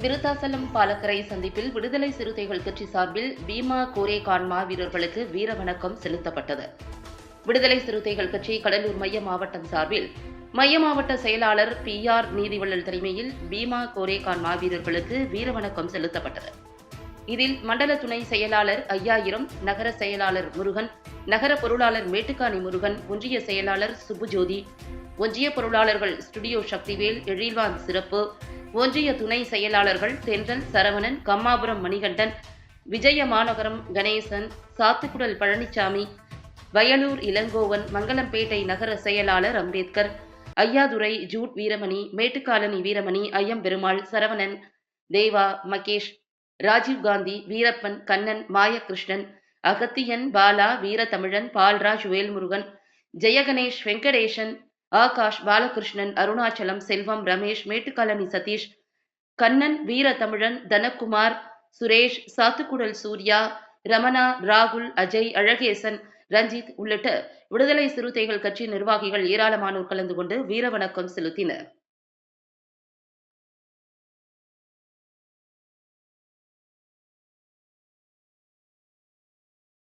விருத்தாசலம் பாலக்கரை சந்திப்பில் விடுதலை சிறுத்தைகள் கட்சி சார்பில் பீமா கோரேகான் மாவீரர்களுக்கு வீரவணக்கம் செலுத்தப்பட்டது. விடுதலை சிறுத்தைகள் கட்சி கடலூர் மைய மாவட்டம் சார்பில் மைய மாவட்ட செயலாளர் PR நீதிவள்ளல் தலைமையில் பீமா கோரேகான் மாவீரர்களுக்கு வீரவணக்கம் செலுத்தப்பட்டது. இதில் மண்டல துணை செயலாளர் 5000, நகர செயலாளர் முருகன், நகர பொருளாளர் மேட்டுக்காணி முருகன், ஒன்றிய செயலாளர் சுப்புஜோதி, ஒன்றிய பொருளாளர்கள் ஸ்டுடியோ சக்திவேல், எழில்வான் சிறப்பு, ஒன்றிய துணை செயலாளர்கள் தென்றல் சரவணன், கம்மாபுரம் மணிகண்டன், விஜய மாநகரம் கணேசன், சாத்துக்குடல் பழனிசாமி, வயலூர் இளங்கோவன், மங்கலம்பேட்டை நகர செயலாளர் அம்பேத்கர், ஐயாதுரை ஜூட் வீரமணி, மேட்டுக்காலனி வீரமணி, ஐயம்பெருமாள், சரவணன், தேவா, மகேஷ், ராஜீவ்காந்தி, வீரப்பன், கண்ணன், மாயகிருஷ்ணன், அகத்தியன், பாலா, வீரதமிழன், பால்ராஜ், வேல்முருகன், ஜெயகணேஷ், வெங்கடேசன், ஆகாஷ், பாலகிருஷ்ணன், அருணாச்சலம், செல்வம், ரமேஷ், மேட்டுக்காலனி சதீஷ், கண்ணன், வீரதமிழன், தனக்குமார், சுரேஷ், சாத்துக்குடல் சூர்யா, ரமணா, ராகுல், அஜய், அழகேசன், ரஞ்சித் உள்ளிட்ட விடுதலை சிறுத்தைகள் கட்சி நிர்வாகிகள் ஏராளமானோர் கலந்து கொண்டு வீரவணக்கம் செலுத்தினர்.